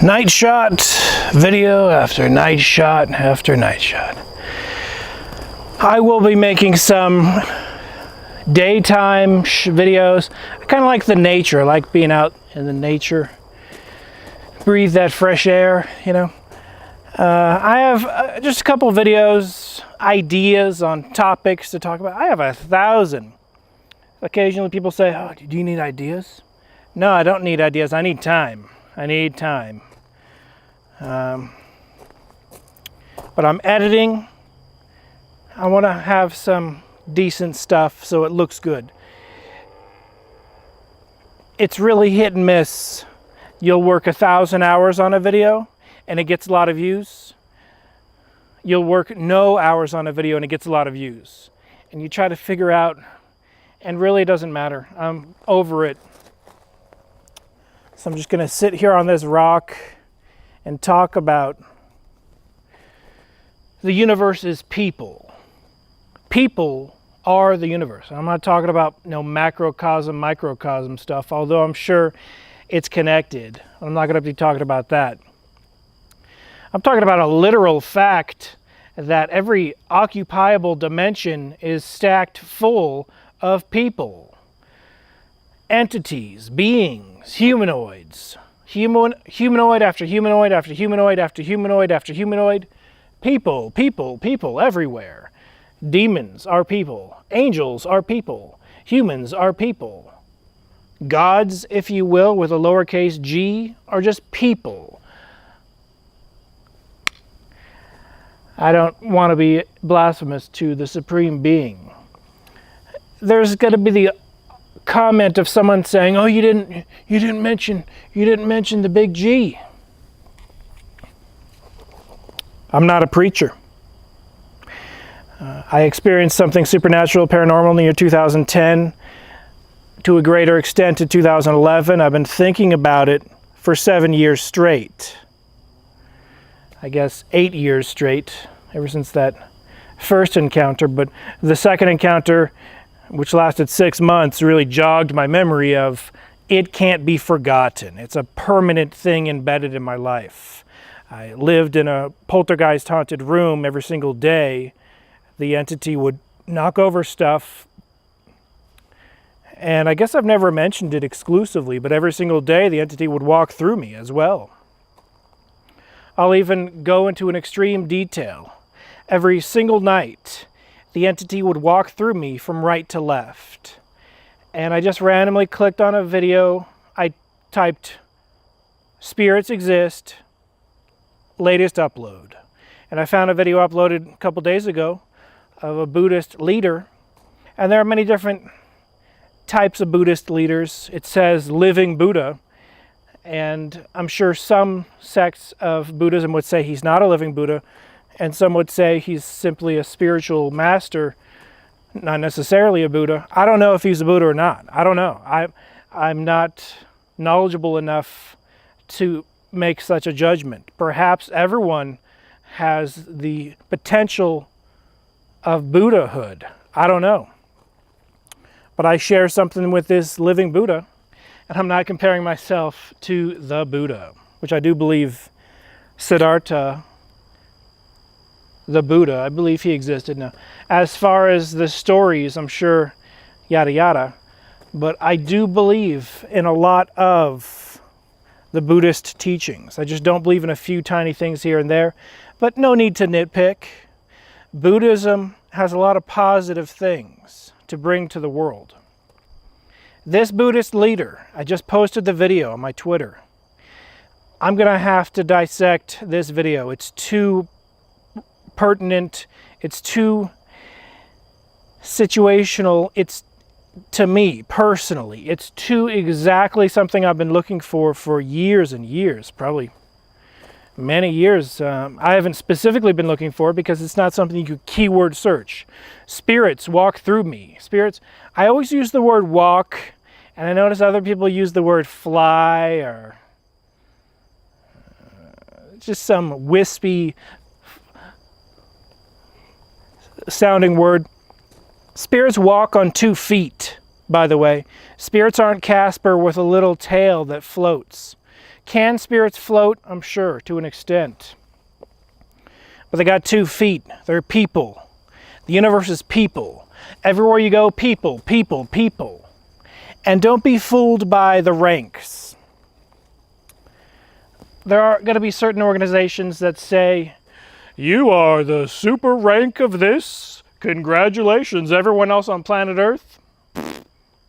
Night shot video after night shot after night shot. I will be making some daytime videos. I kind of like the nature. I like being out in the nature. Breathe that fresh air, you know. I have just a couple videos, ideas on topics to talk about. I have 1,000. Occasionally people say, "Oh, do you need ideas?" No, I don't need ideas. I need time. I need time. But I'm editing. I want to have some decent stuff so it looks good. It's really hit and miss. You'll work 1,000 hours on a video and it gets a lot of views. You'll work no hours on a video and it gets a lot of views. And you try to figure out, and really it doesn't matter. I'm over it. So I'm just going to sit here on this rock and talk about the universe is people. People are the universe. I'm not talking about macrocosm, microcosm stuff, although I'm sure it's connected. I'm not going to be talking about that. I'm talking about a literal fact that every occupiable dimension is stacked full of people, entities, beings, humanoids, humanoid after humanoid after humanoid after humanoid after humanoid, people everywhere. Demons are people, angels are people, humans are people. Gods, if you will, with a lowercase g, are just people. I don't want to be blasphemous to the Supreme Being. There's going to be the comment of someone saying, "Oh, you didn't mention the big G." I'm not a preacher. I experienced something supernatural, paranormal in the year 2010. To a greater extent in 2011. I've been thinking about it for 7 years straight. I guess 8 years straight, ever since that first encounter. But the second encounter, which lasted 6 months, really jogged my memory of it can't be forgotten. It's a permanent thing embedded in my life. I lived in a poltergeist haunted room every single day. The entity would knock over stuff. And I guess I've never mentioned it exclusively, but every single day the entity would walk through me as well. I'll even go into an extreme detail. Every single night, the entity would walk through me from right to left. And I just randomly clicked on a video. I typed, "Spirits exist, latest upload." And I found a video uploaded a couple days ago of a Buddhist leader. And there are many different types of Buddhist leaders. It says living Buddha, and I'm sure some sects of Buddhism would say he's not a living Buddha, and some would say he's simply a spiritual master, not necessarily a Buddha. I don't know if he's a Buddha or not. I don't know. I'm not knowledgeable enough to make such a judgment. Perhaps everyone has the potential of Buddhahood. I don't know. But I share something with this living Buddha, and I'm not comparing myself to the Buddha, which I do believe Siddhartha, the Buddha, I believe he existed. Now, as far as the stories, I'm sure yada yada, but I do believe in a lot of the Buddhist teachings. I just don't believe in a few tiny things here and there, but no need to nitpick. Buddhism has a lot of positive things to bring to the world. This Buddhist leader, I just posted the video on my Twitter. I'm going to have to dissect this video. It's too pertinent. It's too situational. It's, to me personally, it's too exactly something I've been looking for years and years, probably many years. I haven't specifically been looking for it because it's not something you could keyword search. Spirits walk through me. Spirits, I always use the word walk, and I notice other people use the word fly or just some wispy sounding word. Spirits walk on 2 feet, by the way. Spirits aren't Casper with a little tail that floats. Can spirits float? I'm sure, to an extent. But they got 2 feet. They're people. The universe is people. Everywhere you go, people, people, people. And don't be fooled by the ranks. There are going to be certain organizations that say, you are the super rank of this. Congratulations, everyone else on planet Earth.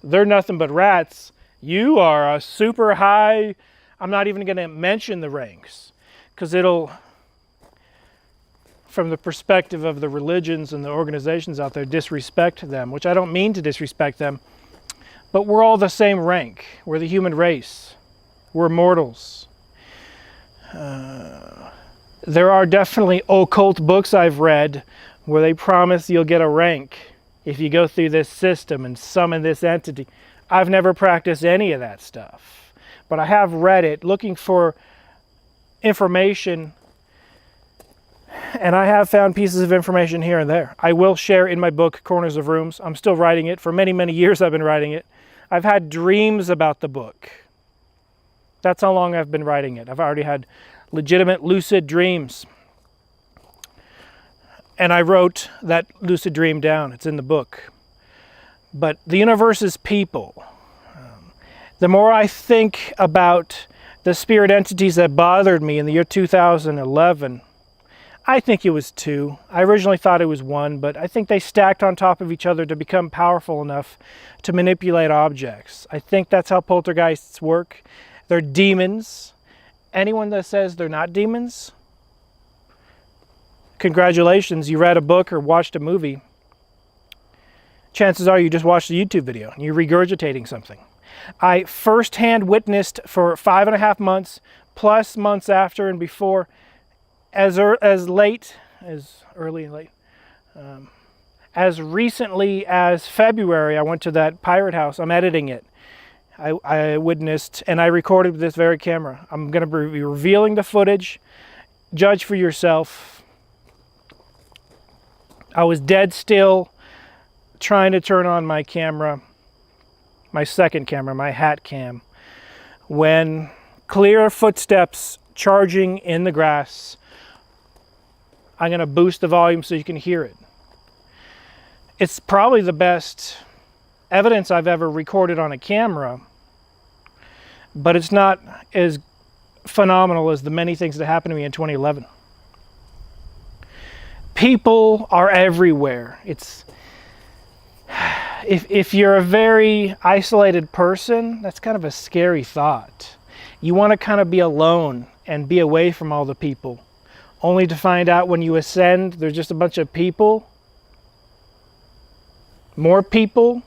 They're nothing but rats. You are a super high. I'm not even going to mention the ranks, because it'll, from the perspective of the religions and the organizations out there, disrespect them, which I don't mean to disrespect them, but we're all the same rank. We're the human race. We're mortals. There are definitely occult books I've read where they promise you'll get a rank if you go through this system and summon this entity. I've never practiced any of that stuff, but I have read it looking for information, and I have found pieces of information here and there. I will share in my book, Corners of Rooms. I'm still writing it. For many, many years I've been writing it. I've had dreams about the book. That's how long I've been writing it. I've already had legitimate lucid dreams. And I wrote that lucid dream down. It's in the book. But the universe is people. The more I think about the spirit entities that bothered me in the year 2011, I think it was 2. I originally thought it was 1, but I think they stacked on top of each other to become powerful enough to manipulate objects. I think that's how poltergeists work. They're demons. Anyone that says they're not demons, congratulations, you read a book or watched a movie. Chances are you just watched a YouTube video and you're regurgitating something. I firsthand witnessed for 5.5 months, plus months after and before, as recently as February, I went to that pirate house. I'm editing it. I witnessed, and I recorded with this very camera. I'm going to be revealing the footage. Judge for yourself. I was dead still, trying to turn on my camera, my second camera, my hat cam, when clear footsteps charging in the grass. I'm going to boost the volume so you can hear it. It's probably the best evidence I've ever recorded on a camera, but it's not as phenomenal as the many things that happened to me in 2011. People are everywhere. If you're a very isolated person, that's kind of a scary thought. You want to kind of be alone and be away from all the people, only to find out when you ascend, there's just a bunch of people. More people.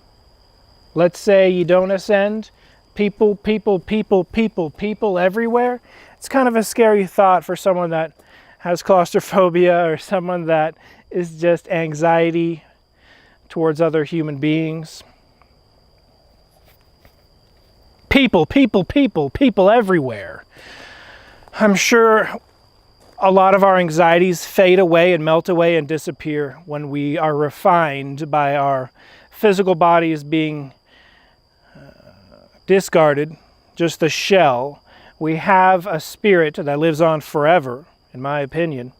Let's say you don't ascend. People, people, people, people, people everywhere. It's kind of a scary thought for someone that has claustrophobia or someone that is just anxiety towards other human beings. People, people, people, people everywhere. I'm sure a lot of our anxieties fade away and melt away and disappear when we are refined by our physical bodies being discarded, just the shell. We have a spirit that lives on forever, in my opinion.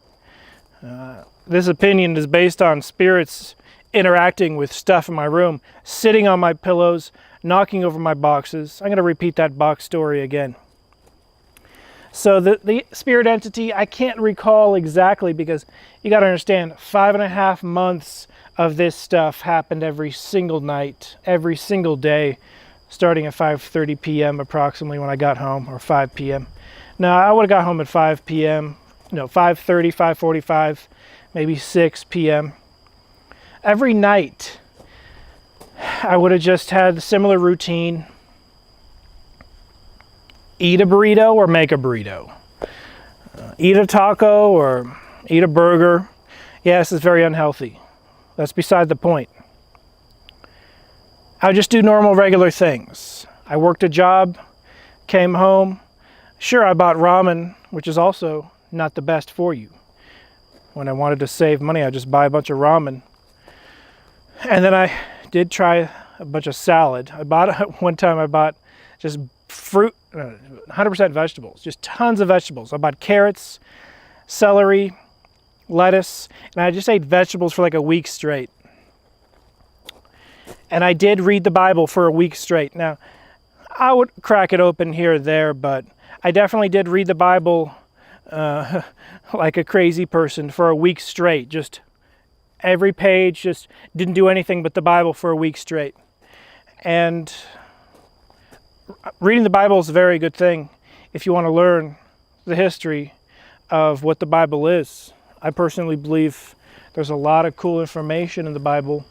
This opinion is based on spirits interacting with stuff in my room, sitting on my pillows, knocking over my boxes. I'm going to repeat that box story again. So the spirit entity, I can't recall exactly, because you got to understand, 5.5 months of this stuff happened every single night, every single day, starting at 5:30 p.m. approximately when I got home, or 5 p.m. No, I would have got home at 5 p.m., 5:30, 5:45, maybe 6 p.m. Every night, I would have just had a similar routine. Eat a burrito or make a burrito. Eat a taco or eat a burger. Yes, it's very unhealthy. That's beside the point. I would just do normal, regular things. I worked a job, came home. Sure, I bought ramen, which is also not the best for you. When I wanted to save money, I'd just buy a bunch of ramen. And then I did try a bunch of salad. One time I bought just fruit, 100% vegetables, just tons of vegetables. I bought carrots, celery, lettuce, and I just ate vegetables for like a week straight. And I did read the Bible for a week straight. Now, I would crack it open here or there, but I definitely did read the Bible like a crazy person for a week straight. Just every page, just didn't do anything but the Bible for a week straight. And reading the Bible is a very good thing if you want to learn the history of what the Bible is. I personally believe there's a lot of cool information in the Bible,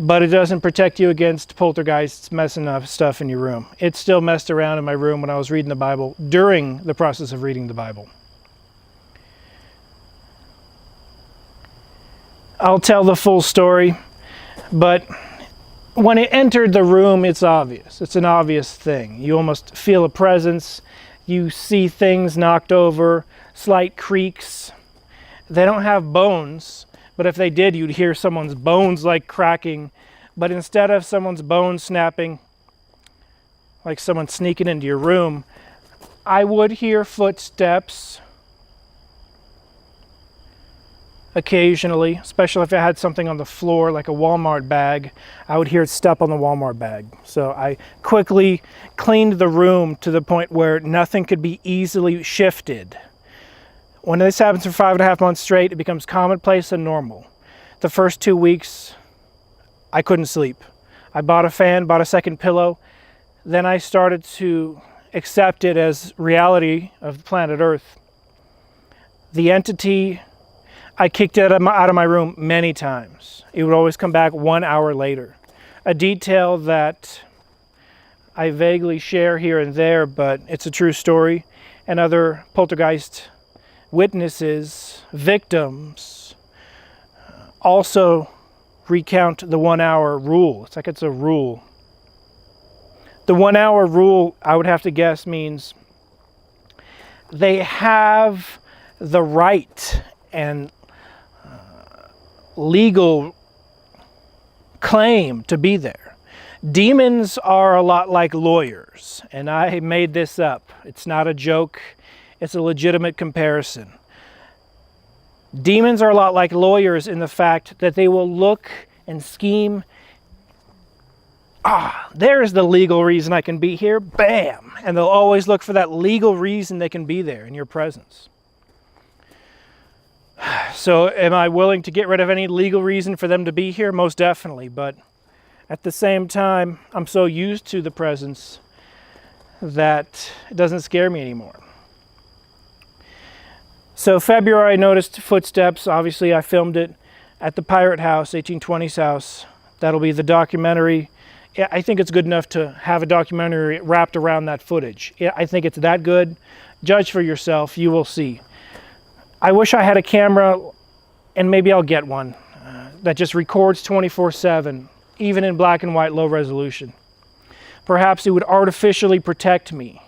but it doesn't protect you against poltergeists messing up stuff in your room. It still messed around in my room when I was reading the Bible during the process of reading the Bible. I'll tell the full story, but when it entered the room, it's obvious. It's an obvious thing. You almost feel a presence. You see things knocked over, slight creaks. They don't have bones, but if they did, you'd hear someone's bones like cracking. But instead of someone's bones snapping, like someone sneaking into your room, I would hear footsteps occasionally, especially if I had something on the floor like a Walmart bag. I would hear it step on the Walmart bag. So I quickly cleaned the room to the point where nothing could be easily shifted. When this happens for 5.5 months straight, it becomes commonplace and normal. The first 2 weeks, I couldn't sleep. I bought a fan, bought a second pillow. Then I started to accept it as reality of the planet Earth. The entity, I kicked it out of my room many times. It would always come back 1 hour later. A detail that I vaguely share here and there, but it's a true story. And other poltergeist witnesses, victims, also recount the 1 hour rule. It's like it's a rule. The 1 hour rule, I would have to guess, means they have the right and legal claim to be there. Demons are a lot like lawyers, and I made this up. It's not a joke. It's a legitimate comparison. Demons are a lot like lawyers in the fact that they will look and scheme. There's the legal reason I can be here. Bam! And they'll always look for that legal reason they can be there in your presence. So am I willing to get rid of any legal reason for them to be here? Most definitely. But at the same time, I'm so used to the presence that it doesn't scare me anymore. So February, I noticed footsteps. Obviously, I filmed it at the Pirate House, 1820s house. That'll be the documentary. I think it's good enough to have a documentary wrapped around that footage. I think it's that good. Judge for yourself. You will see. I wish I had a camera, and maybe I'll get one, that just records 24/7, even in black and white, low resolution. Perhaps it would artificially protect me,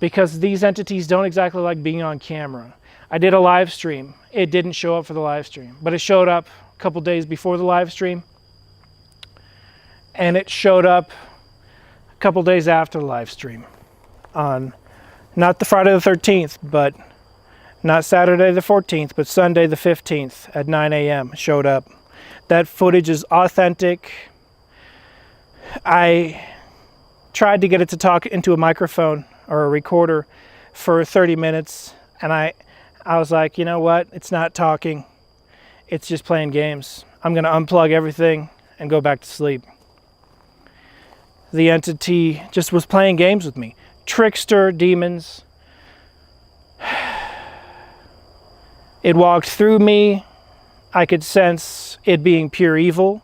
because these entities don't exactly like being on camera. I did a live stream. It didn't show up for the live stream, but it showed up a couple days before the live stream, and it showed up a couple days after the live stream on not the Friday the 13th, but not Saturday the 14th, but Sunday the 15th at 9 a.m. showed up. That footage is authentic. I tried to get it to talk into a microphone or a recorder for 30 minutes, and I was like, you know what? It's not talking. It's just playing games. I'm going to unplug everything and go back to sleep. The entity just was playing games with me. Trickster demons. It walked through me. I could sense it being pure evil.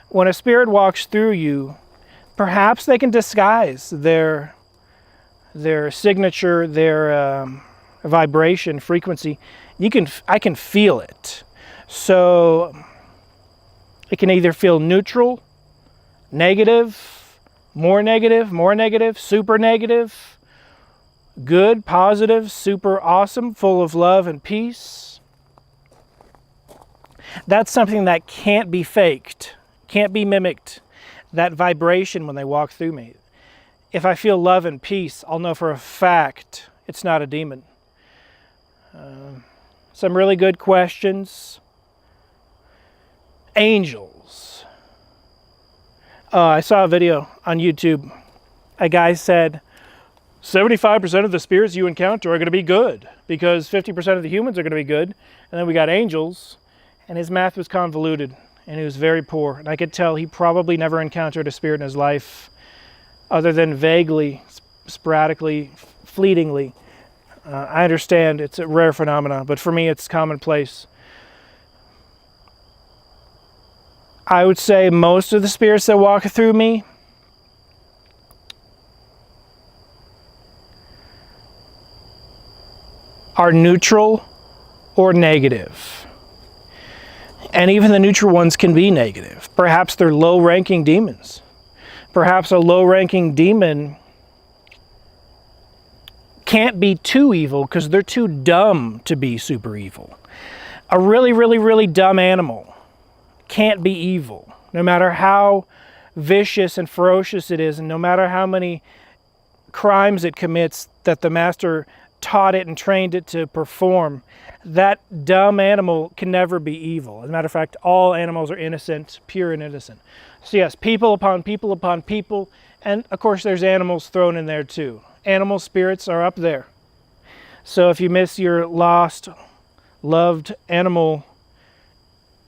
When a spirit walks through you, perhaps they can disguise their signature, their vibration, frequency. I can feel it. So it can either feel neutral, negative, more negative, super negative, good, positive, super awesome, full of love and peace. That's something that can't be faked, can't be mimicked. That vibration when they walk through me. If I feel love and peace, I'll know for a fact it's not a demon. Some really good questions. Angels. I saw a video on YouTube. A guy said, 75% of the spirits you encounter are going to be good because 50% of the humans are going to be good. And then we got angels, and his math was convoluted, and he was very poor. And I could tell he probably never encountered a spirit in his life other than vaguely, sporadically, fleetingly. I understand it's a rare phenomenon, but for me it's commonplace. I would say most of the spirits that walk through me are neutral or negative. And even the neutral ones can be negative. Perhaps they're low-ranking demons. Perhaps a low-ranking demon can't be too evil because they're too dumb to be super evil. A really, really, really dumb animal can't be evil, no matter how vicious and ferocious it is, and no matter how many crimes it commits that the master taught it and trained it to perform. That dumb animal can never be evil. As a matter of fact, all animals are innocent, pure and innocent. So yes, people upon people upon people, and of course there's animals thrown in there too. Animal spirits are up there. So if you miss your lost, loved animal,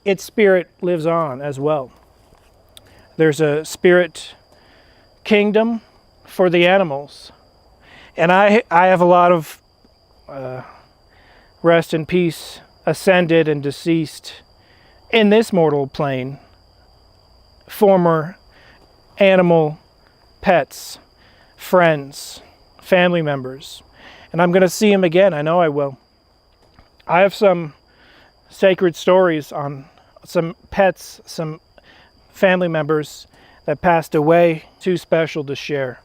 its spirit lives on as well. There's a spirit kingdom for the animals. And I have a lot of rest in peace, ascended and deceased in this mortal plane, former animal pets, friends, family members. And I'm going to see them again. I know I will. I have some sacred stories on some pets, some family members that passed away, too special to share.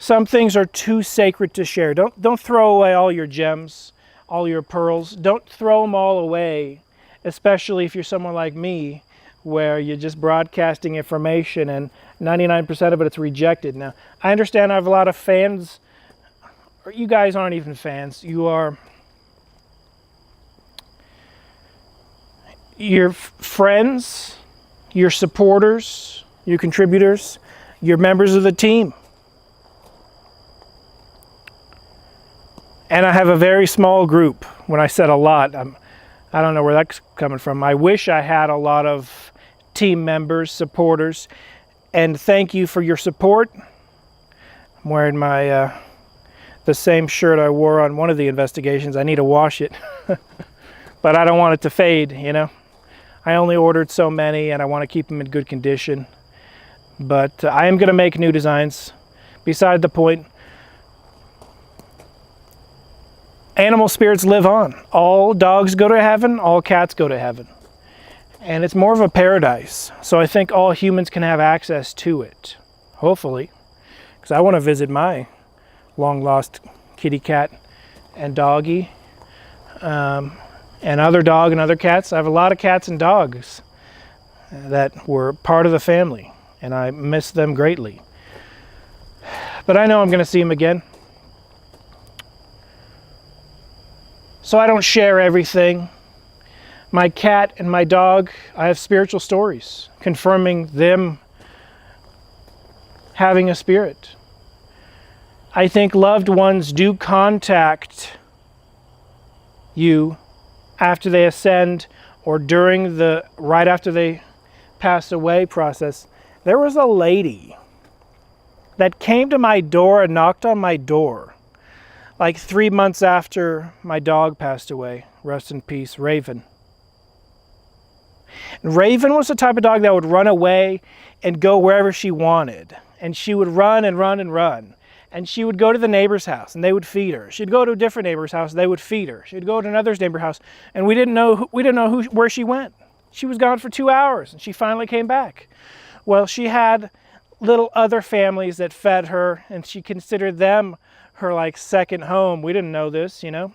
Some things are too sacred to share. Don't throw away all your gems, all your pearls. Don't throw them all away, especially if you're someone like me, where you're just broadcasting information and 99% of it's rejected. Now, I understand I have a lot of fans. Or you guys aren't even fans. You are your friends, your supporters, your contributors, your members of the team. And I have a very small group. When I said a lot, I don't know where that's coming from. I wish I had a lot of team members, supporters, and thank you for your support. I'm wearing my the same shirt I wore on one of the investigations. I need to wash it, but I don't want it to fade, you know. I only ordered so many, and I want to keep them in good condition. But I am going to make new designs. Beside the point. Animal spirits live on. All dogs go to heaven, all cats go to heaven. And it's more of a paradise. So I think all humans can have access to it. Hopefully. Because I want to visit my long-lost kitty cat and doggy. And other dog and other cats. I have a lot of cats and dogs that were part of the family. And I miss them greatly. But I know I'm going to see them again. So I don't share everything. My cat and my dog, I have spiritual stories confirming them having a spirit. I think loved ones do contact you after they ascend or during the right after they pass away process. There was a lady that came to my door and knocked on my door. Like 3 months after my dog passed away, rest in peace, Raven. And Raven was the type of dog that would run away and go wherever she wanted. And she would run and run and run. And she would go to the neighbor's house and they would feed her. She'd go to a different neighbor's house, they would feed her. She'd go to another neighbor's house and we didn't know where she went. She was gone for 2 hours and she finally came back. Well, she had little other families that fed her and she considered them her like second home. We didn't know this, you know.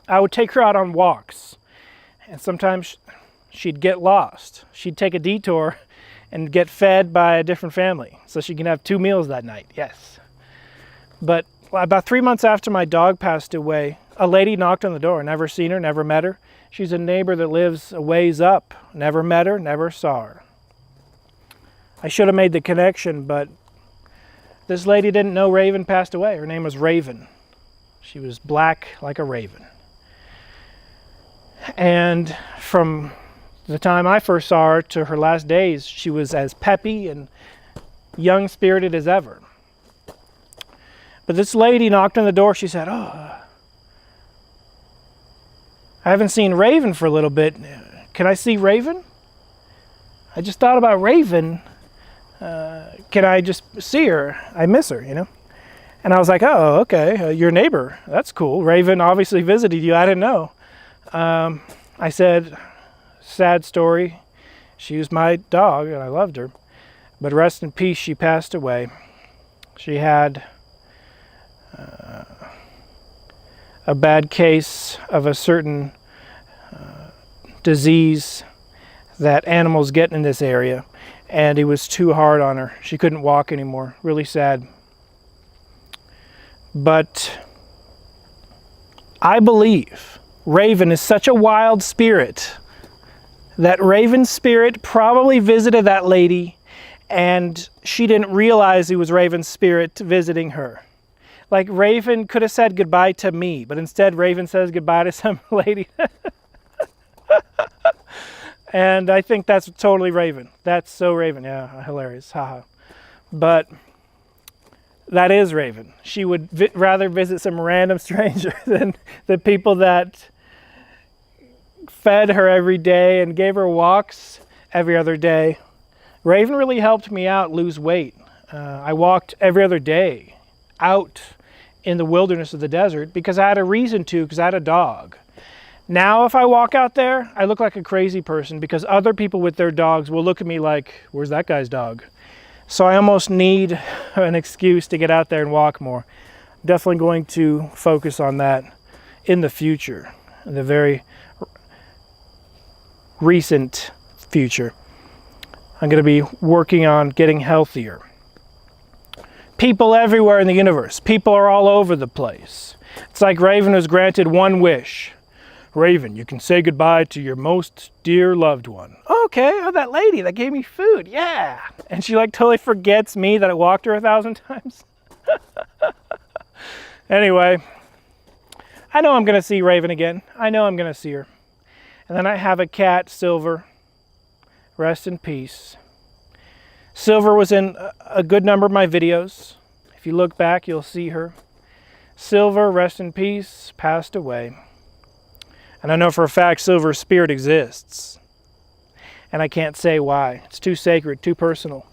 I would take her out on walks and sometimes she'd get lost. She'd take a detour and get fed by a different family so she can have 2 meals that night. Yes. But about 3 months after my dog passed away, a lady knocked on the door. Never seen her, never met her. She's a neighbor that lives a ways up. Never met her, never saw her. I should have made the connection, but this lady didn't know Raven passed away. Her name was Raven. She was black like a raven. And from the time I first saw her to her last days, she was as peppy and young-spirited as ever. But this lady knocked on the door. She said, "Oh, I haven't seen Raven for a little bit. Can I see Raven? I just thought about Raven. Can I just see her? I miss her, you know?" And I was like, "Oh, okay, your neighbor. That's cool. Raven obviously visited you. I didn't know." I said, "Sad story. She was my dog, and I loved her. But rest in peace, she passed away. She had a bad case of a certain disease that animals get in this area, and it was too hard on her. She couldn't walk anymore. Really sad. But I believe Raven is such a wild spirit that Raven's spirit probably visited that lady, and she didn't realize it was Raven's spirit visiting her. Like Raven could have said goodbye to me, but instead Raven says goodbye to some lady." And I think that's totally Raven. That's so Raven. Yeah, hilarious. Haha. But that is Raven. She would rather visit some random stranger than the people that fed her every day and gave her walks every other day. Raven really helped me out lose weight. I walked every other day out in the wilderness of the desert because I had a reason to, because I had a dog. Now if I walk out there, I look like a crazy person because other people with their dogs will look at me like, "Where's that guy's dog?" So I almost need an excuse to get out there and walk more. I'm definitely going to focus on that in the future, in the very recent future. I'm going to be working on getting healthier. People everywhere in the universe. People are all over the place. It's like Raven was granted one wish. "Raven, you can say goodbye to your most dear loved one." "Okay, oh, that lady that gave me food, yeah." And she like totally forgets me that I walked her 1,000 times. Anyway, I know I'm going to see Raven again. I know I'm going to see her. And then I have a cat, Silver. Rest in peace. Silver was in a good number of my videos. If you look back, you'll see her. Silver, rest in peace, passed away. And I know for a fact Silver's spirit exists. And I can't say why. It's too sacred, too personal.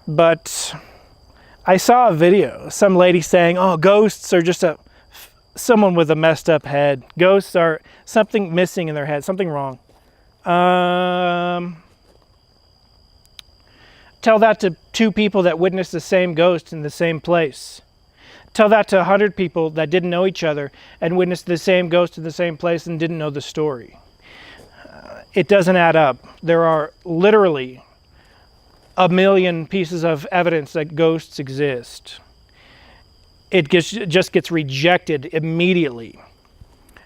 But I saw a video, some lady saying, "Oh, ghosts are just someone with a messed up head. Ghosts are something missing in their head, something wrong." Tell that to 2 people that witnessed the same ghost in the same place. Tell that to 100 people that didn't know each other and witnessed the same ghost in the same place and didn't know the story. It doesn't add up. There are literally a million pieces of evidence that ghosts exist. It just gets rejected immediately.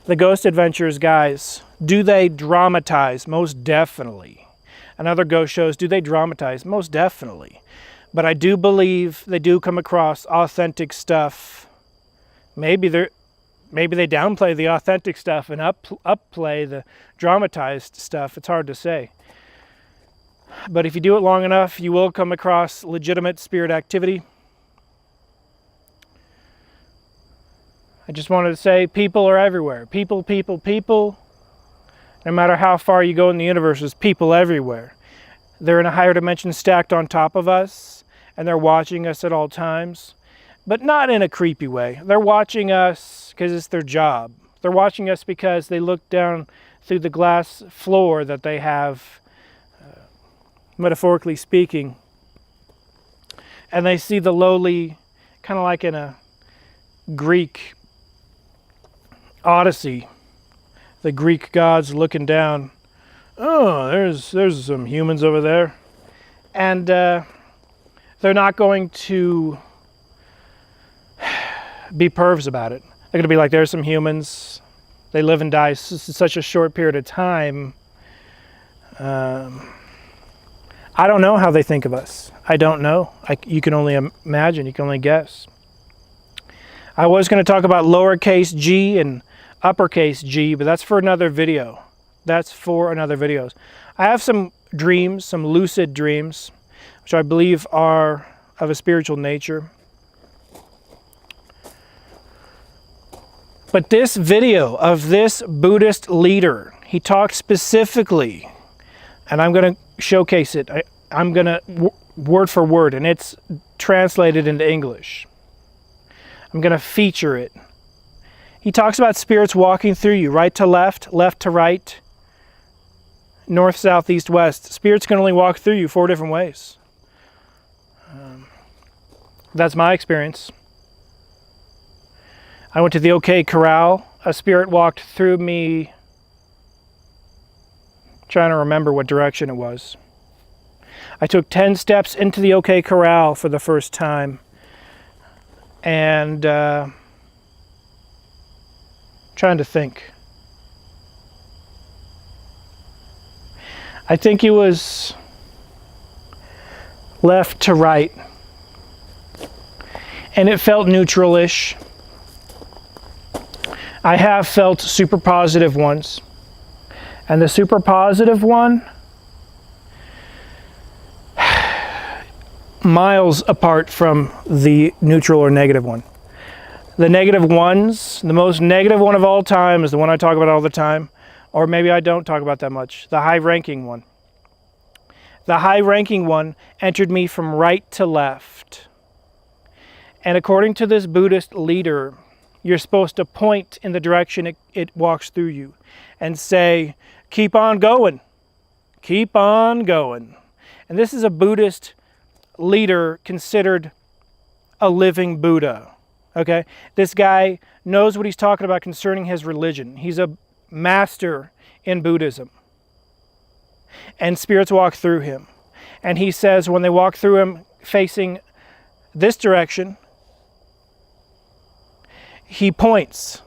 The Ghost Adventures guys, do they dramatize? Most definitely. And other ghost shows, do they dramatize? Most definitely. But I do believe they do come across authentic stuff. Maybe they downplay the authentic stuff and upplay the dramatized stuff. It's hard to say. But if you do it long enough, you will come across legitimate spirit activity. I just wanted to say people are everywhere. People, people, people. No matter how far you go in the universe, there's people everywhere. They're in a higher dimension stacked on top of us, and they're watching us at all times, but not in a creepy way. They're watching us because it's their job. They're watching us because they look down through the glass floor that they have, metaphorically speaking, and they see the lowly, kind of like in a Greek Odyssey, the Greek gods looking down. "Oh, there's some humans over there. And they're not going to be pervs about it. They're going to be like, there's some humans, they live and die such a short period of time. I don't know how they think of us. I don't know. You can only imagine, you can only guess. I was going to talk about lowercase g and uppercase G, but that's for another video. That's for another video. I have some dreams, some lucid dreams, which I believe are of a spiritual nature. But this video of this Buddhist leader, he talked specifically, and I'm going to showcase it. I'm going to word for word, and it's translated into English. I'm going to feature it. He talks about spirits walking through you, right to left, left to right, north, south, east, west. Spirits can only walk through you 4 different ways. That's my experience. I went to the OK Corral. A spirit walked through me. I'm trying to remember what direction it was. I took 10 steps into the OK Corral for the first time. And trying to think. I think it was left to right. And it felt neutral-ish. I have felt super positive ones. And the super positive one, miles apart from the neutral or negative one. The negative ones, the most negative one of all time is the one I talk about all the time, or maybe I don't talk about that much, the high-ranking one. The high-ranking one entered me from right to left. And according to this Buddhist leader, you're supposed to point in the direction it walks through you and say, keep on going, keep on going. And this is a Buddhist leader considered a living Buddha. Okay, this guy knows what he's talking about concerning his religion. He's a master in Buddhism. And spirits walk through him. And he says when they walk through him facing this direction, he points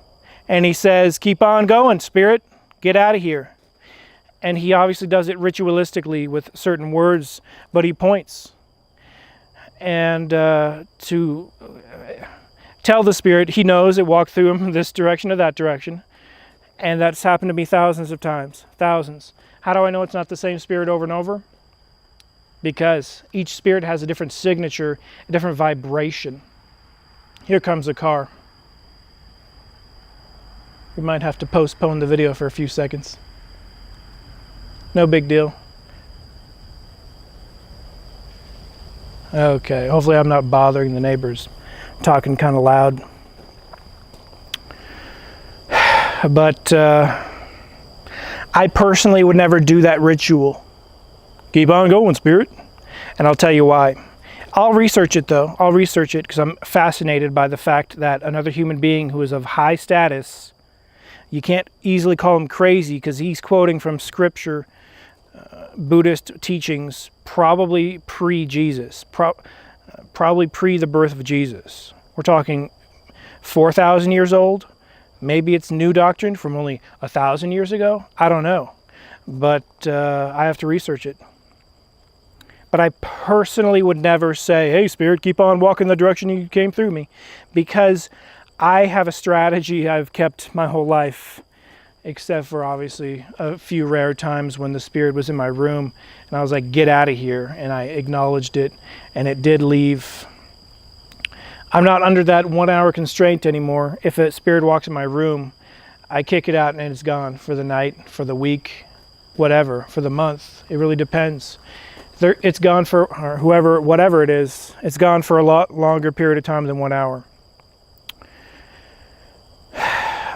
and he says, keep on going, spirit, get out of here. And he obviously does it ritualistically with certain words, but he points. And to tell the spirit he knows it walked through him from this direction to that direction. And that's happened to me thousands of times. Thousands. How do I know it's not the same spirit over and over? Because each spirit has a different signature, a different vibration. Here comes a car. We might have to postpone the video for a few seconds. No big deal. Okay, hopefully I'm not bothering the neighbors. I'm talking kind of loud. But I personally would never do that ritual. Keep on going, spirit. And I'll tell you why. I'll research it though. I'll research it because I'm fascinated by the fact that another human being who is of high status, you can't easily call him crazy because he's quoting from scripture, Buddhist teachings, probably pre-Jesus, probably pre the birth of Jesus. We're talking 4,000 years old. Maybe it's new doctrine from only 1,000 years ago. I don't know. But I have to research it. But I personally would never say, hey, spirit, keep on walking the direction you came through me. Because I have a strategy I've kept my whole life, except for obviously a few rare times when the spirit was in my room and I was like, get out of here. And I acknowledged it and it did leave. I'm not under that 1 hour constraint anymore. If a spirit walks in my room, I kick it out and it's gone for the night, for the week, whatever, for the month. It really depends. It's gone for whatever it is. It's gone for a lot longer period of time than 1 hour.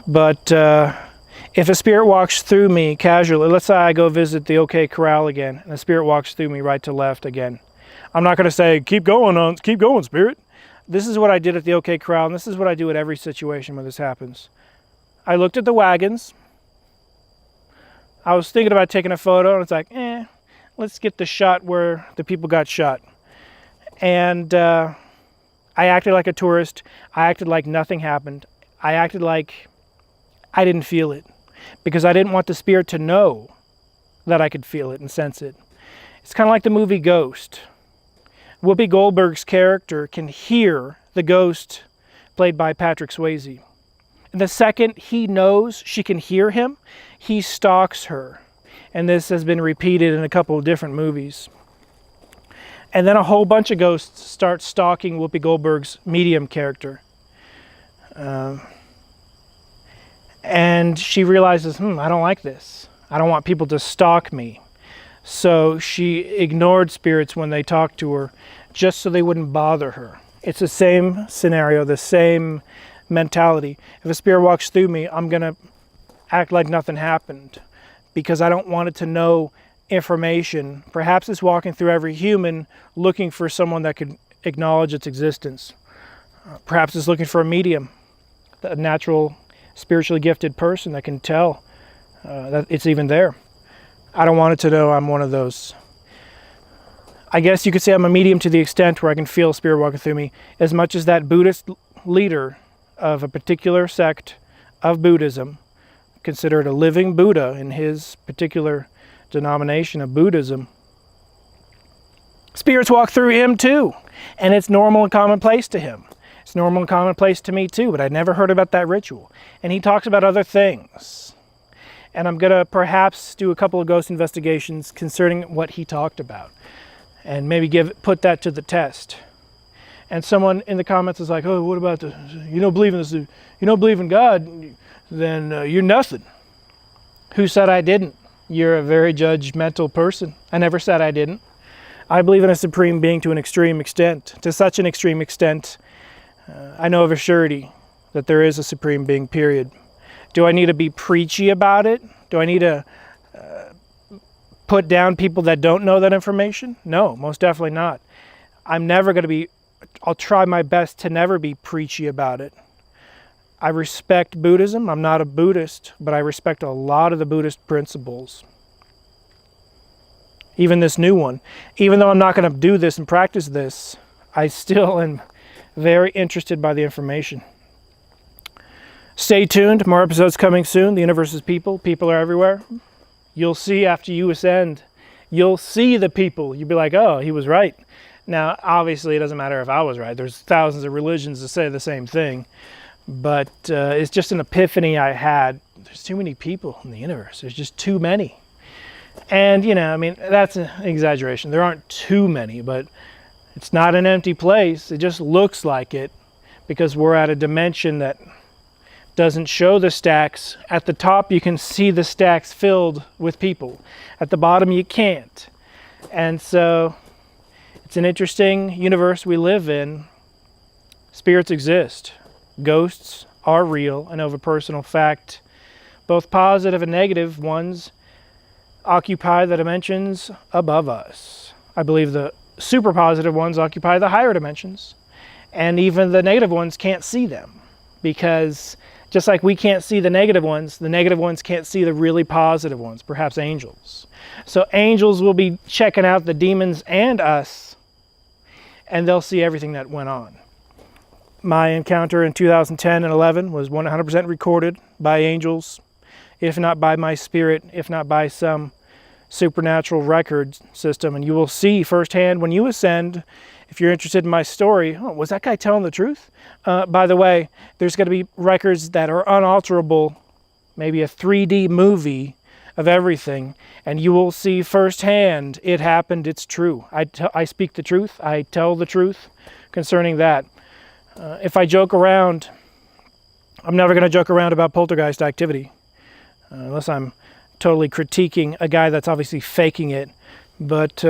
But if a spirit walks through me casually, let's say I go visit the OK Corral again, and the spirit walks through me right to left again. I'm not going to say, keep going, spirit. This is what I did at the OK Corral, and this is what I do at every situation when this happens. I looked at the wagons. I was thinking about taking a photo, and it's like, let's get the shot where the people got shot. And I acted like a tourist. I acted like nothing happened. I acted like I didn't feel it, because I didn't want the spirit to know that I could feel it and sense it. It's kind of like the movie Ghost. Whoopi Goldberg's character can hear the ghost played by Patrick Swayze. And the second he knows she can hear him, he stalks her. And this has been repeated in a couple of different movies. And then a whole bunch of ghosts start stalking Whoopi Goldberg's medium character. And she realizes, I don't like this. I don't want people to stalk me. So she ignored spirits when they talked to her, just so they wouldn't bother her. It's the same scenario, the same mentality. If a spirit walks through me, I'm going to act like nothing happened, because I don't want it to know information. Perhaps it's walking through every human looking for someone that could acknowledge its existence. Perhaps it's looking for a medium, a natural, spiritually gifted person that can tell that it's even there. I don't want it to know I'm one of those. I guess you could say I'm a medium to the extent where I can feel a spirit walking through me, as much as that Buddhist leader of a particular sect of Buddhism, considered a living Buddha in his particular denomination of Buddhism. Spirits walk through him too, and it's normal and commonplace to him. It's normal and commonplace to me too, but I'd never heard about that ritual. And he talks about other things. And I'm going to perhaps do a couple of ghost investigations concerning what he talked about, and maybe put that to the test. And someone in the comments is like, oh, what about the, you don't believe in this, you don't believe in God, then you're nothing. Who said I didn't? You're a very judgmental person. I never said I didn't. I believe in a supreme being to an extreme extent, to such an extreme extent. I know of a surety that there is a supreme being, period. Do I need to be preachy about it? Do I need to put down people that don't know that information? No, most definitely not. I'm never going to be, I'll try my best to never be preachy about it. I respect Buddhism. I'm not a Buddhist, but I respect a lot of the Buddhist principles. Even this new one. Even though I'm not going to do this and practice this, I still am very interested by the information. Stay tuned. More episodes coming soon. The universe is people. People are everywhere. You'll see after you ascend. You'll see the people. You'll be like, oh, he was right. Now, obviously, it doesn't matter if I was right. There's thousands of religions that say the same thing. But it's just an epiphany I had. There's too many people in the universe. There's just too many. And, I mean, that's an exaggeration. There aren't too many, but it's not an empty place. It just looks like it, because we're at a dimension that doesn't show the stacks. At the top, you can see the stacks filled with people. At the bottom, you can't. And so it's an interesting universe we live in. Spirits exist. Ghosts are real. I know of a personal fact. Both positive and negative ones occupy the dimensions above us. I believe the super positive ones occupy the higher dimensions. And even the negative ones can't see them, because just like we can't see the negative ones can't see the really positive ones, perhaps angels. So angels will be checking out the demons and us, and they'll see everything that went on. My encounter in 2010 and 11 was 100% recorded by angels, if not by my spirit, if not by some supernatural record system. And you will see firsthand when you ascend, if you're interested in my story, oh, was that guy telling the truth? By the way, there's going to be records that are unalterable, maybe a 3D movie of everything, and you will see firsthand it happened, it's true. I speak the truth, I tell the truth concerning that. If I joke around, I'm never going to joke around about poltergeist activity, unless I'm totally critiquing a guy that's obviously faking it. But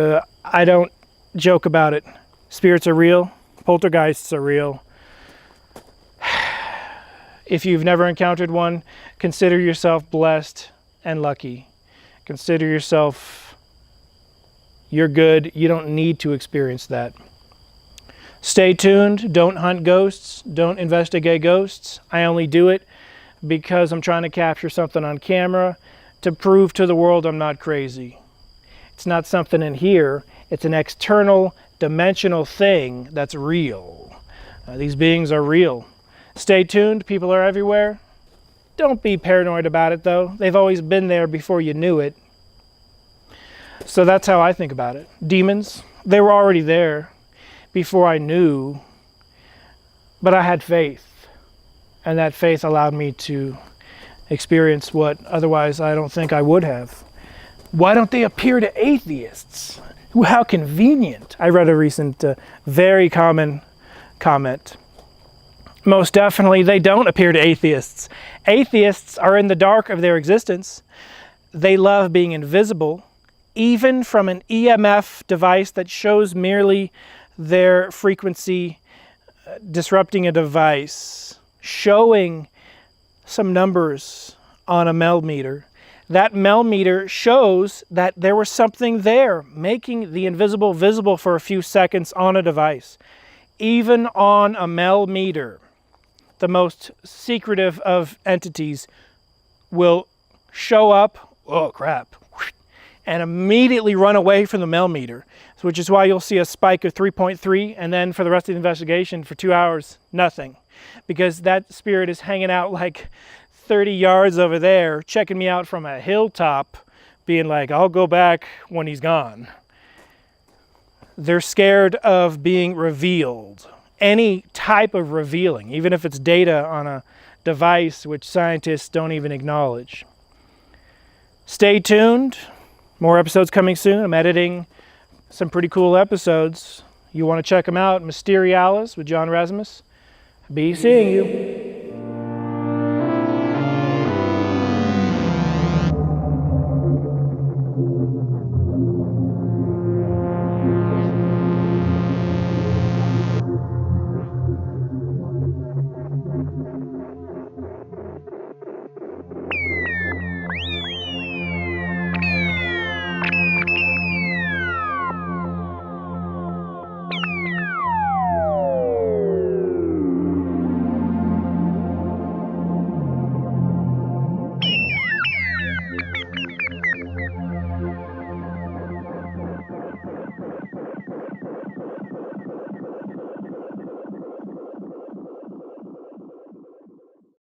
I don't joke about it. Spirits are real. Poltergeists are real. If you've never encountered one, consider yourself blessed and lucky. Consider yourself, you're good. You don't need to experience that. Stay tuned. Don't hunt ghosts. Don't investigate ghosts. I only do it because I'm trying to capture something on camera to prove to the world I'm not crazy. It's not something in here. It's an external, dimensional thing that's real. These beings are real. Stay tuned. People are everywhere. Don't be paranoid about it, though. They've always been there before you knew it. So that's how I think about it. Demons, they were already there before I knew, but I had faith, and that faith allowed me to experience what otherwise I don't think I would have. Why don't they appear to atheists? How convenient. I read a recent, very common comment. Most definitely, they don't appear to atheists. Atheists are in the dark of their existence. They love being invisible, even from an EMF device that shows merely their frequency disrupting a device, showing some numbers on a millimeter. That millimeter shows that there was something there, making the invisible visible for a few seconds on a device. Even on a millimeter, the most secretive of entities will show up, oh crap, and immediately run away from the millimeter, which is why you'll see a spike of 3.3, and then for the rest of the investigation, for 2 hours, nothing. Because that spirit is hanging out like 30 yards over there, checking me out from a hilltop, being like, I'll go back when he's gone. They're scared of being revealed. Any type of revealing, even if it's data on a device which scientists don't even acknowledge. Stay tuned. More episodes coming soon. I'm editing some pretty cool episodes. You want to check them out. Mysterialis with John Rasmus. Be seeing you.